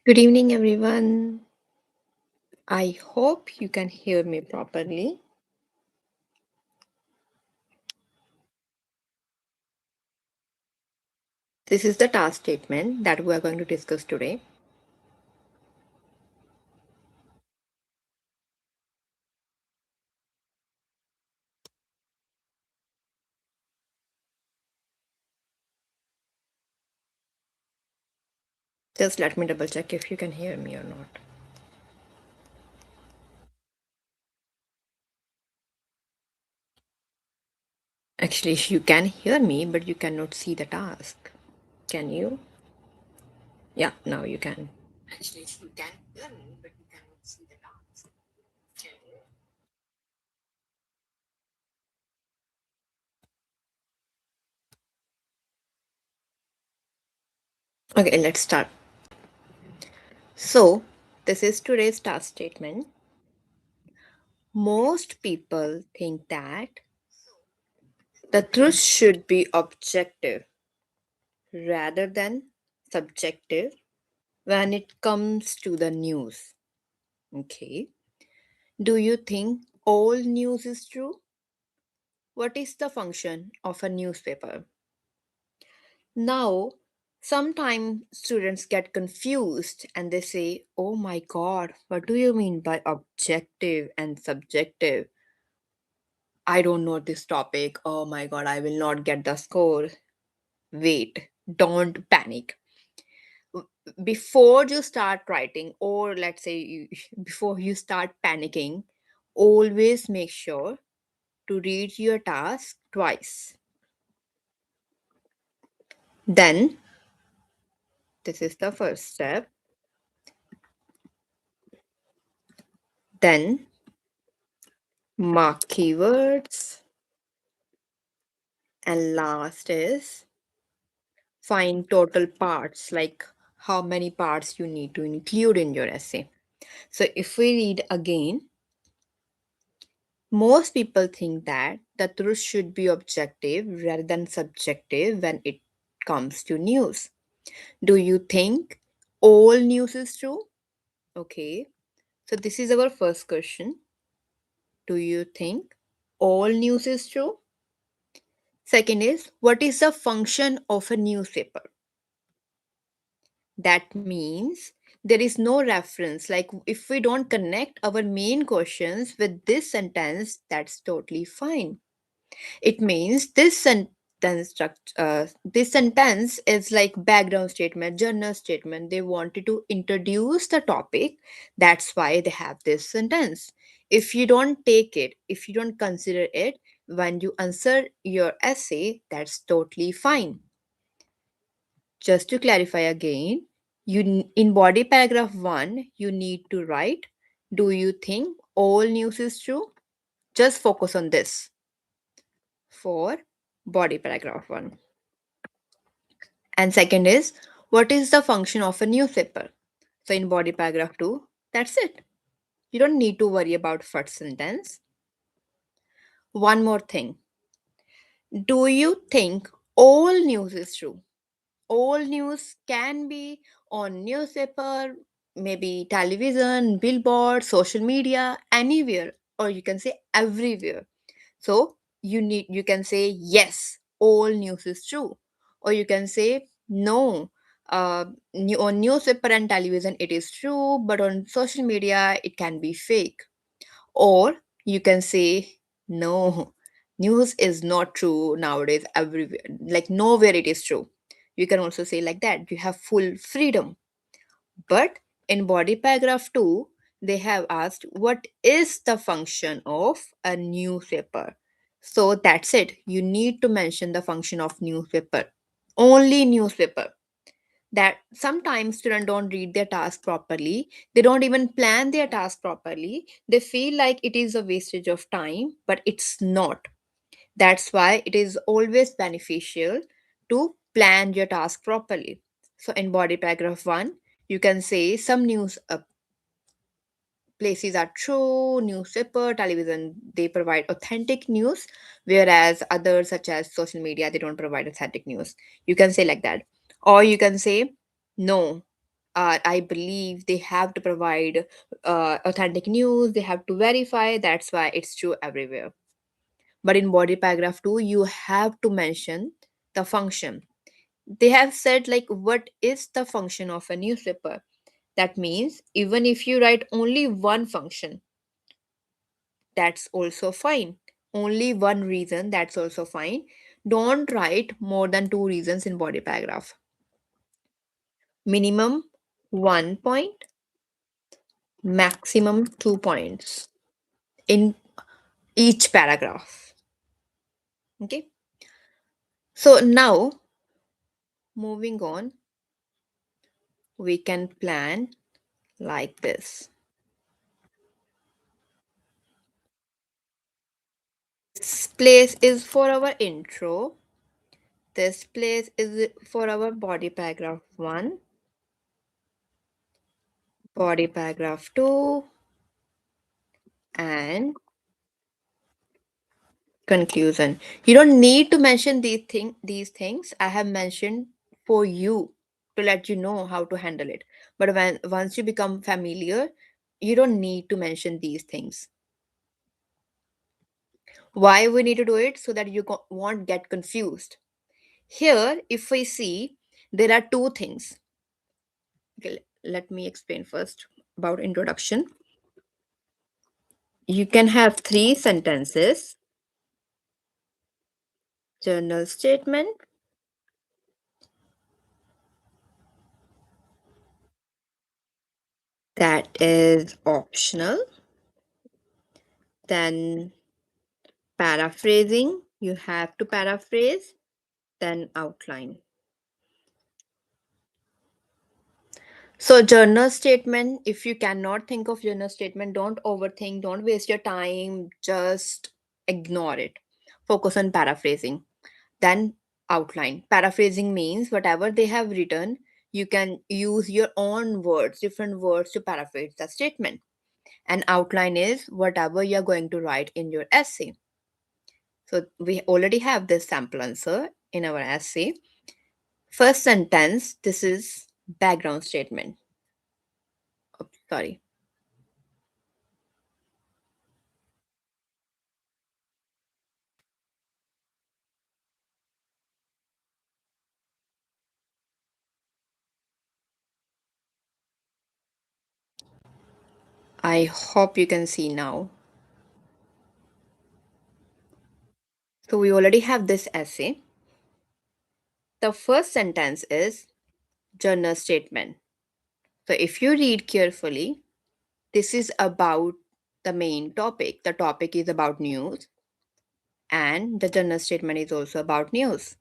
Good evening, everyone. I hope you can hear me properly. This is the task statement that we are going to discuss today. Just let me double check if you can hear me or not. Actually, you can hear me, but you cannot see the task. Can you? Yeah, now you can. Actually, you can hear me, but you cannot see the task. Can you? Okay, let's start. So, this is today's task statement. Most people think that the truth should be objective rather than subjective when it comes to the news. Okay. Do you think all news is true? What is the function of a newspaper? Now, sometimes students get confused and they say, "Oh my god, what do you mean by objective and subjective? I don't know this topic. Oh my god, I will not get the score." Wait, don't panic. Before you start writing, or let's say before you start panicking, always make sure to read your task twice. Then, this is the first step. Then, mark keywords. And last is find total parts, like how many parts you need to include in your essay. So, if we read again, most people think that the truth should be objective rather than subjective when it comes to news. Do you think all news is true? Okay. So this is our first question. Do you think all news is true? Second is, what is the function of a newspaper? That means there is no reference. Like if we don't connect our main questions with this sentence, that's totally fine. It means this sentence is like background statement, journal statement. They wanted to introduce the topic. That's why they have this sentence. If you don't take it, if you don't consider it when you answer your essay, that's totally fine. Just to clarify again, in body paragraph 1, you need to write, do you think all news is true? Just focus on this for body paragraph 1. And second is, what is the function of a newspaper? So in body paragraph 2, that's it. You don't need to worry about first sentence. One more thing. Do you think all news is true? All news can be on newspaper, maybe television, billboard, social media, anywhere, or you can say everywhere. So you can say yes, all news is true, or you can say no. On newspaper and television it is true, but on social media it can be fake. Or you can say no, news is not true nowadays everywhere. Like nowhere it is true. You can also say like that. You have full freedom. But in body paragraph 2, they have asked what is the function of a newspaper. So that's it. You need to mention the function of newspaper. Only newspaper. That sometimes students don't read their task properly. They don't even plan their task properly. They feel like it is a wastage of time, but it's not. That's why it is always beneficial to plan your task properly. So in body paragraph 1, you can say some news places are true, newspaper, television, they provide authentic news, whereas others such as social media, they don't provide authentic news. You can say like that. Or you can say no. I believe they have to provide authentic news, they have to verify, that's why it's true everywhere. But in body paragraph 2, you have to mention the function. They have said, like, what is the function of a newspaper? That means even if you write only one function, that's also fine. Only one reason, that's also fine. Don't write more than two reasons in body paragraph. Minimum 1 point, maximum 2 points in each paragraph. Okay. So now, moving on, we can plan like this. This place is for our intro. This place is for our body paragraph 1, body paragraph 2, and conclusion. You don't need to mention these things. I have mentioned for you to let you know how to handle it. But when once you become familiar, you don't need to mention these things. Why we need to do it? So that you won't get confused. Here, if we see, there are two things. Okay, let me explain first about introduction. You can have three sentences: journal statement, that is optional, then paraphrasing, you have to paraphrase, then outline. So, journal statement, if you cannot think of journal statement, don't overthink, don't waste your time, just ignore it. Focus on paraphrasing. Then outline. Paraphrasing means whatever they have written, you can use your own words, different words to paraphrase the statement. And outline is whatever you're going to write in your essay. So we already have this sample answer in our essay. First sentence, this is background statement. Oh, sorry. I hope you can see now. So we already have this essay. The first sentence is journal statement. So if you read carefully, this is about the main topic. The topic is about news, and the journal statement is also about news.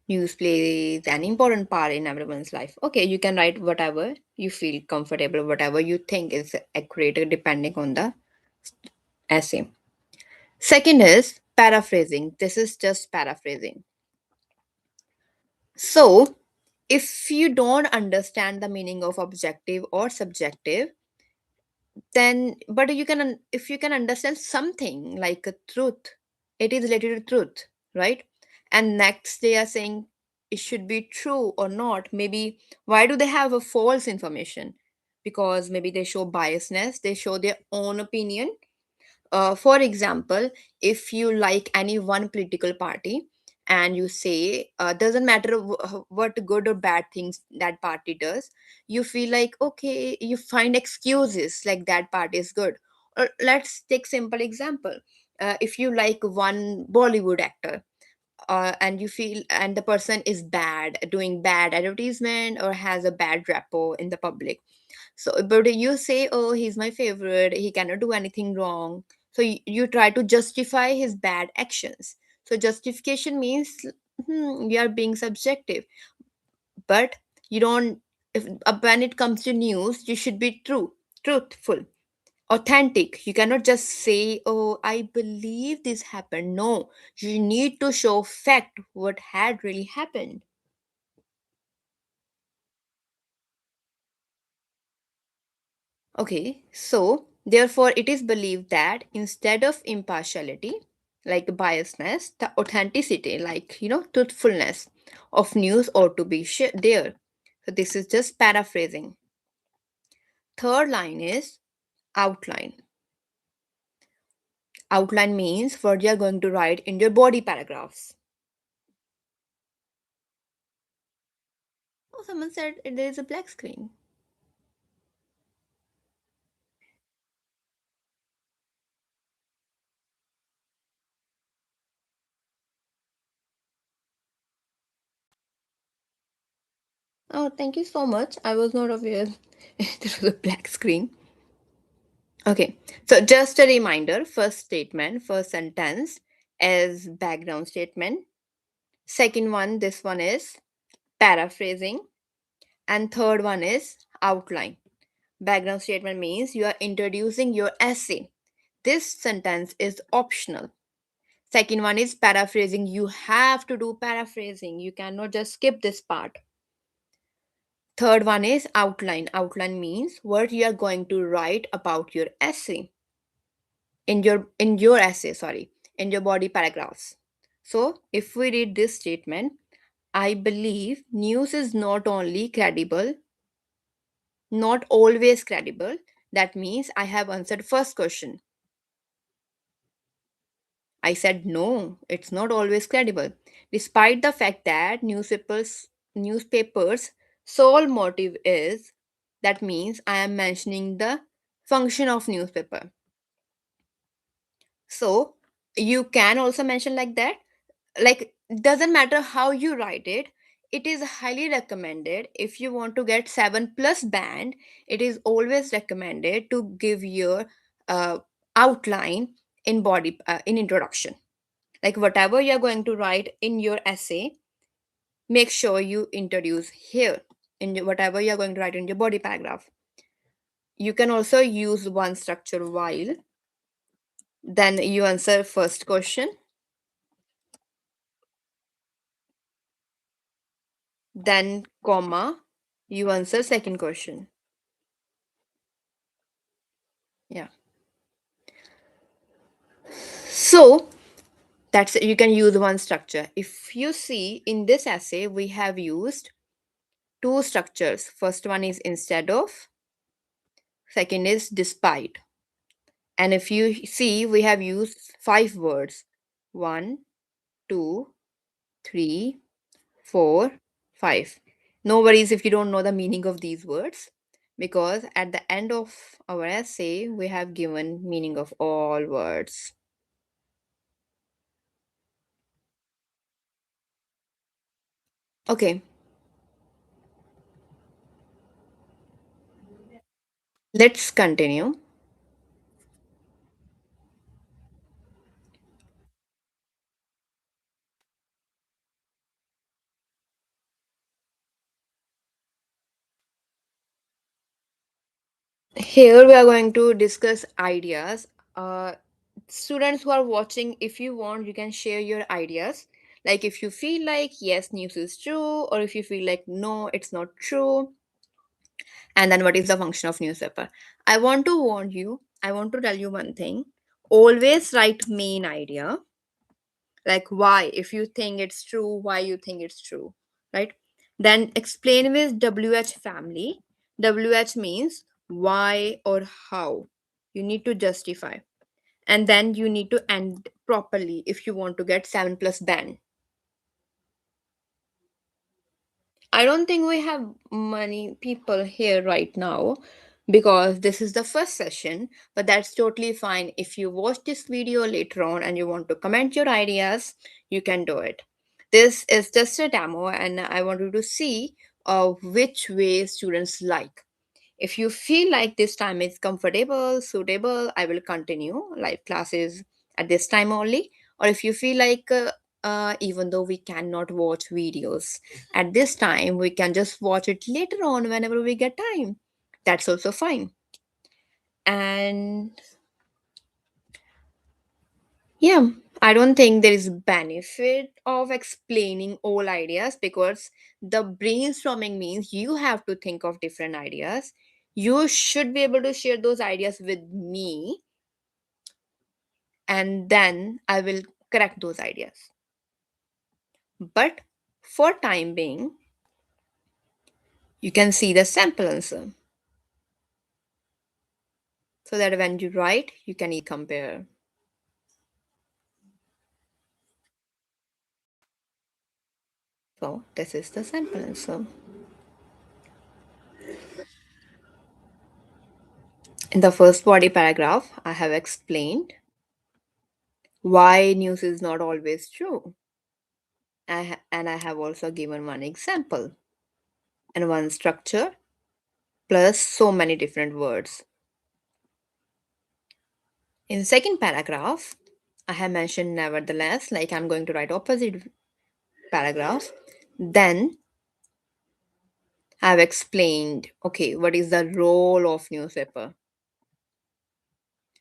News plays an important part in everyone's life. Okay, you can write whatever you feel comfortable, whatever you think is accurate, depending on the essay. Second is paraphrasing. This is just paraphrasing. So, if you don't understand the meaning of objective or subjective, then but you can if you can understand something like a truth, it is related to truth, right? And next they are saying it should be true or not. Maybe why do they have a false information? Because maybe they show biasness, they show their own opinion. For example, if you like any one political party and you say doesn't matter what good or bad things that party does, you feel like okay, you find excuses like that party is good. Or let's take simple example. If you like one Bollywood actor, and you feel and the person is bad, doing bad advertisement or has a bad rapport in the public, so, but you say, oh, he's my favorite, he cannot do anything wrong. So you try to justify his bad actions. So justification means we are being subjective, but you don't. If when it comes to news, you should be truthful, authentic. You cannot just say, oh, I believe this happened. No, you need to show fact what had really happened. Okay, so therefore, it is believed that instead of impartiality, like biasness, the authenticity, like truthfulness of news ought to be there. So this is just paraphrasing. Third line is outline. Outline means what you are going to write in your body paragraphs. Oh, someone said there is a black screen. Oh, thank you so much. I was not aware there was a black screen. Okay, so just a reminder, first statement, first sentence is background statement. Second one, this one is paraphrasing. And third one is outline. Background statement means you are introducing your essay. This sentence is optional. Second one is paraphrasing. You have to do paraphrasing. You cannot just skip this part. Third one is outline. Outline means what you are going to write about your essay in your essay, sorry, in your body paragraphs. So, if we read this statement, I believe news is not always credible. That means I have answered first question. I said no, it's not always credible. Despite the fact that newspapers sole motive is, that means I am mentioning the function of newspaper. So you can also mention like that. Like, doesn't matter how you write it, it is highly recommended. If you want to get 7 plus band, it is always recommended to give your uh, outline in introduction. Like whatever you're going to write in your essay, make sure you introduce here whatever you're going to write in your body paragraph. You can also use one structure while, then you answer first question, then comma, you answer second question. Yeah. So that's you can use one structure. If you see in this essay, we have used two structures. First one is instead of, second is despite. And if you see, we have used five words: one, two, three, four, five. No worries if you don't know the meaning of these words, because at the end of our essay, we have given meaning of all words. Okay, let's continue. Here we are going to discuss ideas. Students who are watching, if you want, you can share your ideas. Like if you feel like yes, news is true, or if you feel like no, it's not true. And then what is the function of newspaper? I want to warn you, I want to tell you one thing. Always write main idea, like why, if you think it's true, why you think it's true, right? Then explain with WH family. WH means why or how. You need to justify. And then you need to end properly if you want to get 7 plus band. I don't think we have many people here right now because this is the first session, but that's totally fine. If you watch this video later on and you want to comment your ideas, you can do it. This is just a demo, and I want you to see which way students like. If you feel like this time is comfortable, suitable, I will continue live classes at this time only. Or if you feel like, even though we cannot watch videos at this time, we can just watch it later on whenever we get time. That's also fine. And yeah, I don't think there is benefit of explaining all ideas because the brainstorming means you have to think of different ideas. You should be able to share those ideas with me, and then I will correct those ideas. But for time being, You can see the sample answer so that when you write, you can compare. So this is the sample answer. In the first body paragraph, I have explained why news is not always true. And I have also given one example and one structure plus so many different words. In second paragraph, I have mentioned nevertheless, like I'm going to write opposite paragraph. Then I have explained, okay, what is the role of newspaper.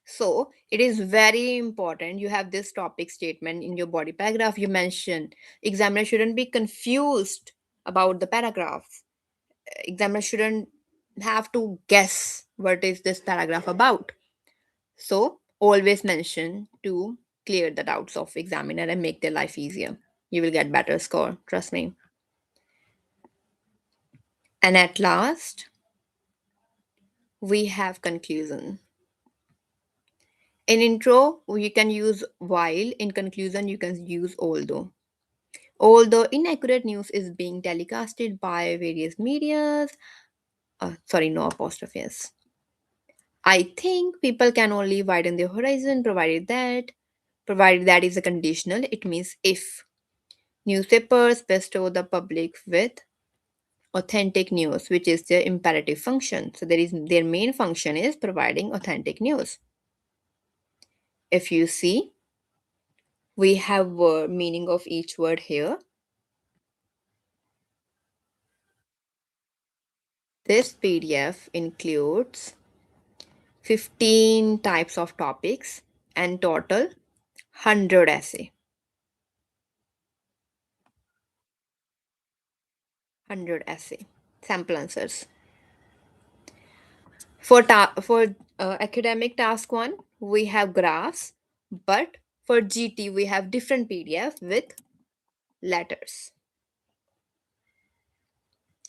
So it is very important. You have this topic statement in your body paragraph. You mention examiner shouldn't be confused about the paragraph. Examiner shouldn't have to guess what is this paragraph about. So always mention to clear the doubts of examiner and make their life easier. You will get better score, trust me. And at last, we have conclusion. In intro, you can use while. In conclusion, you can use although. Although inaccurate news is being telecasted by various medias, sorry, no apostrophes. I think people can only widen their horizon provided that is a conditional. It means if newspapers bestow the public with authentic news, which is their imperative function. So there is their main function is providing authentic news. If you see, we have word meaning of each word here. This PDF includes 15 types of topics and total 100 essay. 100 essay. Sample answers. For academic task 1, we have graphs, but for GT we have different PDF with letters.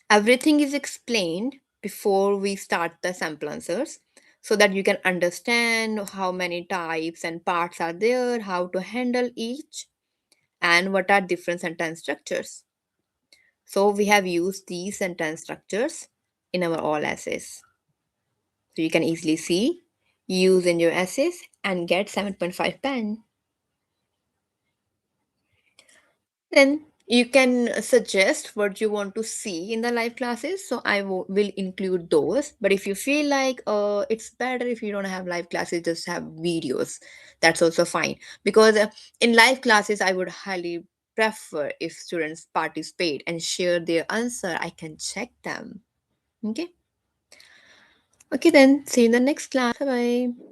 Everything is explained before we start the sample answers so that you can understand how many types and parts are there, how to handle each, and what are different sentence structures. So we have used these sentence structures in our all essays. So you can easily see, use in your essays and get 7.5 pen. Then you can suggest what you want to see in the live classes. So will include those. But if you feel like it's better if you don't have live classes, just have videos. That's also fine. Because in live classes, I would highly prefer if students participate and share their answer. I can check them. Okay. Okay then. See you in the next class. Bye bye.